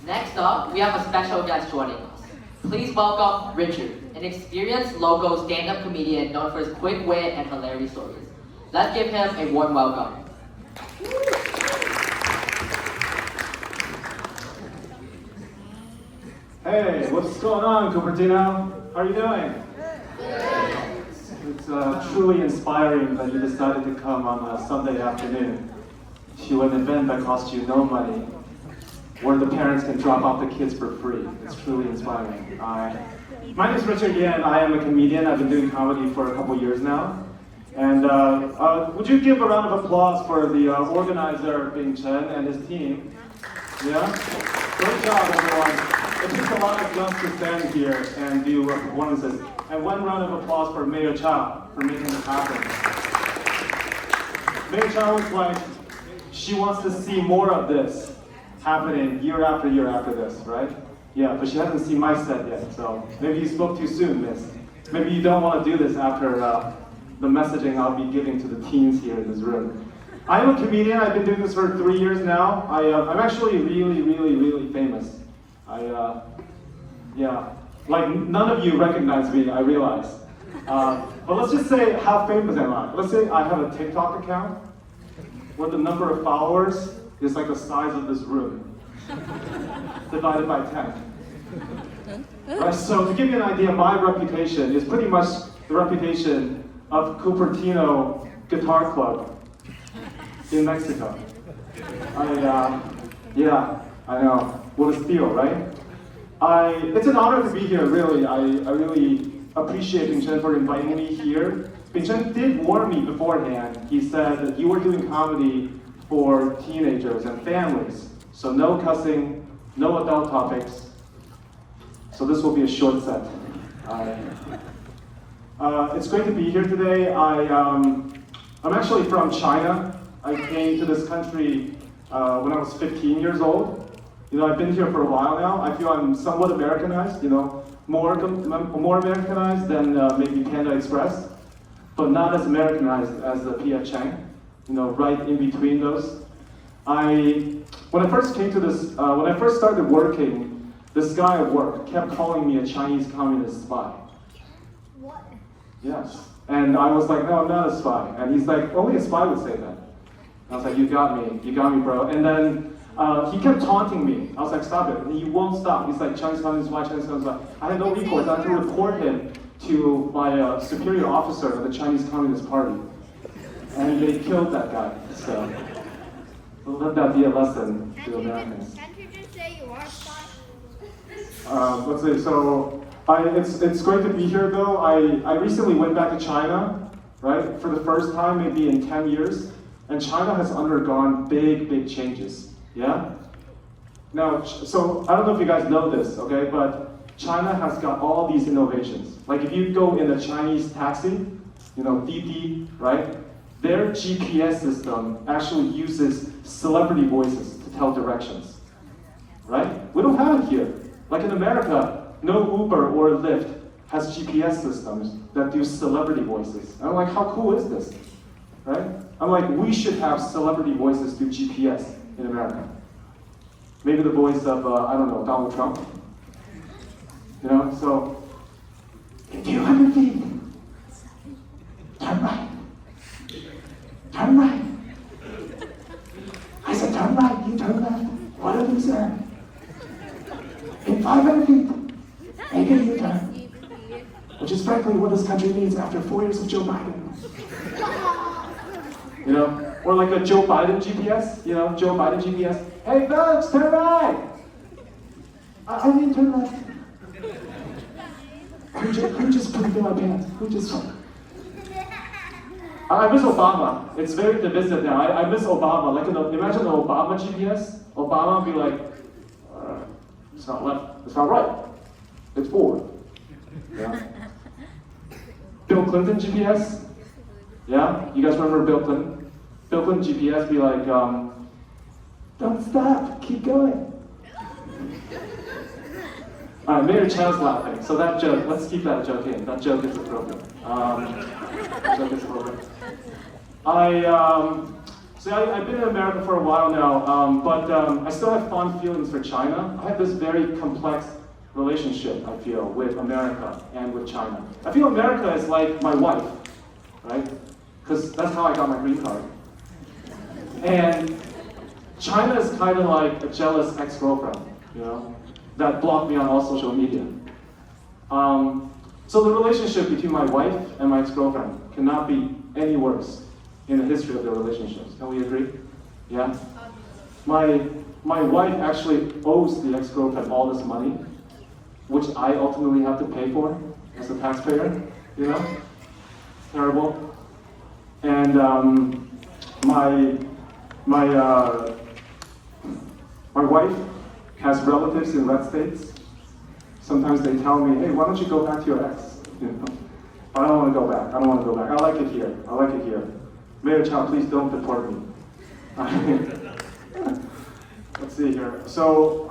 Next up, we have a special guest joining us. Please welcome Richard, an experienced local stand-up comedian known for his quick wit and hilarious stories. Let's give him a warm welcome. Hey, what's going on, CuperTeens? How are you doing? It's truly inspiring that you decided to come on a Sunday afternoon to an event that costs you no money, where the parents can drop off the kids for free. It's truly inspiring. My name is Richard Yan. I am a comedian. I've been doing comedy for a couple years now. And would you give a round of applause for the organizer, Bing Chen, and his team? Yeah? Great job, everyone. It takes a lot of guts to stand here and do performances. And one round of applause for Mayor Chow for making this happen. Mayor Chow was like, she wants to see more of this happening year after this, right? Yeah, but she hasn't seen my set yet, so maybe you spoke too soon, miss. Maybe you don't want to do this after the messaging I'll be giving to the teens here in this room. I am a comedian. I've been doing this for 3 years now. I'm actually really famous. Yeah, like none of you recognize me, I realize. But let's just say, how famous am I? Let's say I have a TikTok account where the number of followers is like the size of this room, divided by 10. Right, so to give you an idea, my reputation is pretty much the reputation of Cupertino Guitar Club in Mexico. Yeah, I know. What a steal, right? It's an honor to be here, really. I really appreciate Bing Chen for inviting me here. Bing Chen did warn me beforehand. He said that you were doing comedy for teenagers and families. So no cussing, no adult topics. So this will be a short set. It's great to be here today. I'm actually from China. I came to this country when I was 15 years old. You know, I've been here for a while now. I feel I'm somewhat Americanized, you know, more Americanized than maybe Panda Express, but not as Americanized as the P.F. Chang, you know, right in between those. When I first came to this, when I first started working, this guy at work kept calling me a Chinese communist spy. What? Yes. And I was like, no, I'm not a spy. And he's like, only a spy would say that. And I was like, you got me, bro. And then he kept taunting me. I was like, stop it. And he won't stop. He's like, Chinese communist spy, Chinese communist spy. I had no recourse. I had to report him to my superior officer of the Chinese Communist Party. And they killed that guy. So let that be a lesson to Americans. Can't you just say you are a spy? Let's see. So it's great to be here, though. I recently went back to China, right, for the first time maybe in 10 years, and China has undergone big changes. Yeah. Now, so I don't know if you guys know this, okay, but China has got all these innovations. Like if you go in a Chinese taxi, you know, Didi, right? Their GPS system actually uses celebrity voices to tell directions, right? We don't have it here. Like in America, no Uber or Lyft has GPS systems that do celebrity voices. And I'm like, how cool is this, right? I'm like, we should have celebrity voices do GPS in America. Maybe the voice of, I don't know, Donald Trump. You know, so, in 200 feet, turn right. Turn right. I said, turn right, you turn left. What a loser. In 500 feet, make a U-turn. Which is frankly what this country needs after 4 years of Joe Biden. You know, or like a Joe Biden GPS, you know, Joe Biden GPS. Hey folks, turn right! I mean turn left. Who just put it in my pants? Who just... I miss Obama. It's very divisive now. I miss Obama. Like, imagine the Obama GPS. Obama would be like, it's not left, it's not right. It's forward. Yeah. Bill Clinton GPS. Yeah, you guys remember Bill Clinton? Bill Clinton GPS be like, don't stop, keep going. All right, Mayor Chow's laughing, so that joke, let's keep that joke in. That joke is appropriate. So I've been in America for a while now, but I still have fond feelings for China. I have this very complex relationship, I feel, with America and with China. I feel America is like my wife, right? Because that's how I got my green card. And China is kind of like a jealous ex-girlfriend, you know, that blocked me on all social media. So the relationship between my wife and my ex-girlfriend cannot be any worse in the history of their relationships. Can we agree? Yeah? My wife actually owes the ex-girlfriend all this money, which I ultimately have to pay for as a taxpayer, you know? It's terrible. And my wife has relatives in red states. Sometimes they tell me, hey, why don't you go back to your ex? You know? I don't want to go back. I don't want to go back. I like it here. I like it here. Mayor Chow, please don't deport me. Let's see here. So,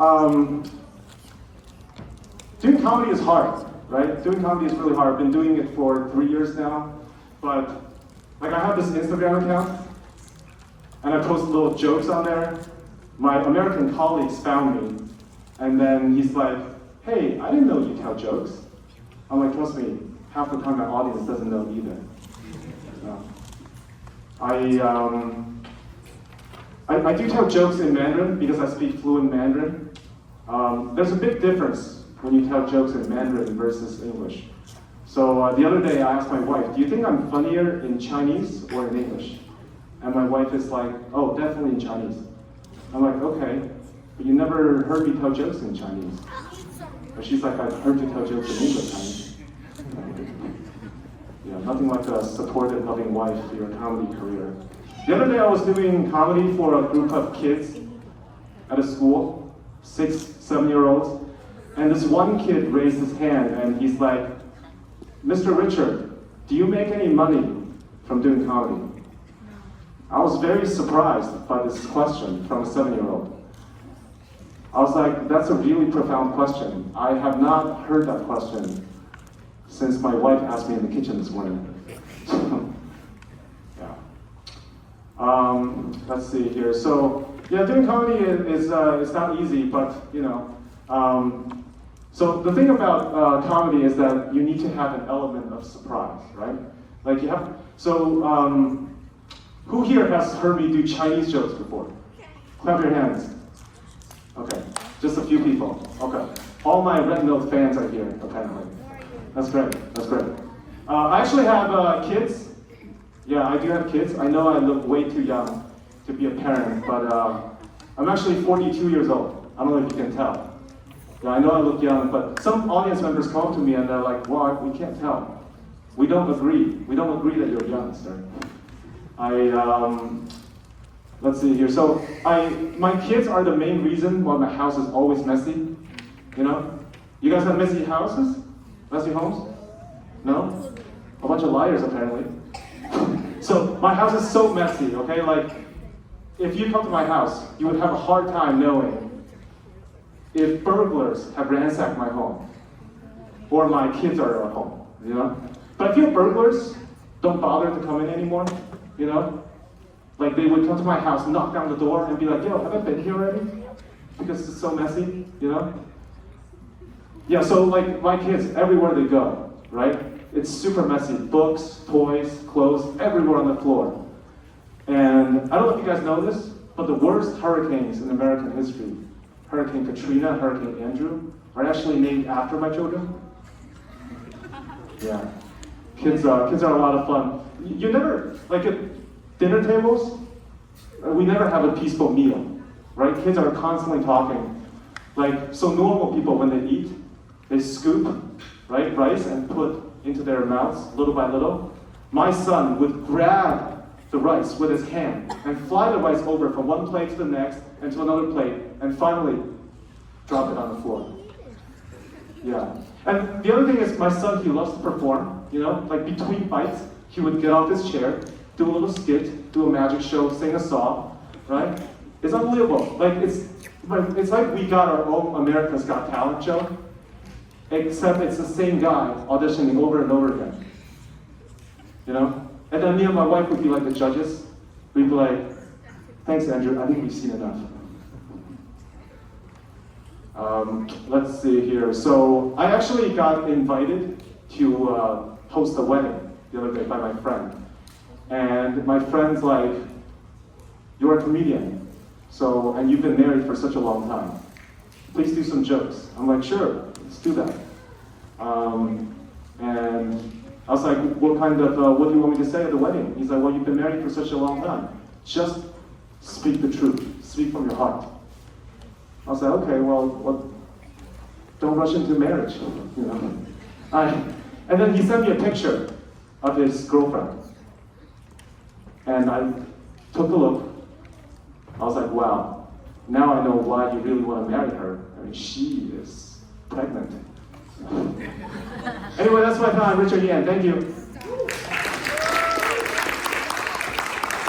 doing comedy is hard, right? Doing comedy is really hard. I've been doing it for 3 years now. But, like, I have this Instagram account, and I post little jokes on there. My American colleagues found me, and then he's like, hey, I didn't know you tell jokes. I'm like, trust me, half the time my audience doesn't know either. No. I do tell jokes in Mandarin because I speak fluent Mandarin. There's a big difference when you tell jokes in Mandarin versus English. So the other day I asked my wife, do you think I'm funnier in Chinese or in English? And my wife is like, oh, definitely in Chinese. I'm like, okay, but you never heard me tell jokes in Chinese. But she's like, I've heard you tell jokes in English, honey. Yeah, nothing like a supportive, loving wife for your comedy career. The other day I was doing comedy for a group of kids at a school, 6, 7-year-olds, and this one kid raised his hand and he's like, Mr. Richard, do you make any money from doing comedy? I was very surprised by this question from a 7-year-old. I was like, that's a really profound question. I have not heard that question since my wife asked me in the kitchen this morning. Yeah. Let's see here. So, yeah, doing comedy is not easy, but, you know. So the thing about comedy is that you need to have an element of surprise, right? Like you have, so who here has heard me do Chinese jokes before? Clap your hands. Okay, just a few people. Okay, all my Red Note fans are here, apparently. That's great, that's great. I actually have kids. Yeah, I do have kids. I know I look way too young to be a parent, but I'm actually 42 years old. I don't know if you can tell. Yeah, I know I look young, but some audience members come up to me and they're like, well, we can't tell. We don't agree. We don't agree that you're young, sir. Let's see here. So my kids are the main reason why my house is always messy. You know? You guys have messy houses? Messy homes? No? A bunch of liars, apparently. So my house is so messy, okay? Like, if you come to my house, you would have a hard time knowing if burglars have ransacked my home or my kids are at home, you know? But I feel burglars don't bother to come in anymore, you know? Like they would come to my house, knock down the door and be like, yo, have I been here already? Because it's so messy, you know? Yeah, so like my kids, everywhere they go, right? It's super messy. Books, toys, clothes, everywhere on the floor. And I don't know if you guys know this, but the worst hurricanes in American history, Hurricane Katrina, Hurricane Andrew, are actually named after my children. Yeah. Kids are a lot of fun. You never, like at dinner tables, we never have a peaceful meal, right? Kids are constantly talking. Like, so normal people, when they eat, they scoop, right, rice and put into their mouths little by little. My son would grab the rice with his hand and fly the rice over from one plate to the next and to another plate and finally drop it on the floor. Yeah. And the other thing is my son, he loves to perform, you know, like between bites, he would get off his chair, do a little skit, do a magic show, sing a song, right? It's unbelievable. Like it's like we got our own America's Got Talent show, except it's the same guy auditioning over and over again. You know? And then me and my wife would be like the judges. We'd be like, Thanks, Andrew. I think we've seen enough. Let's see here. So I actually got invited to host a wedding the other day by my friend. And my friend's like, you're a comedian, and you've been married for such a long time. Please do some jokes. I'm like, sure, let's do that. And I was like, what do you want me to say at the wedding? He's like, well, you've been married for such a long time. Just speak the truth. Speak from your heart. I was like, okay, well, don't rush into marriage, you know. And then he sent me a picture of his girlfriend. And I took a look. I was like, wow, now I know why you really want to marry her. I mean, she is pregnant. Anyway, that's my time. Richard Yan, thank you.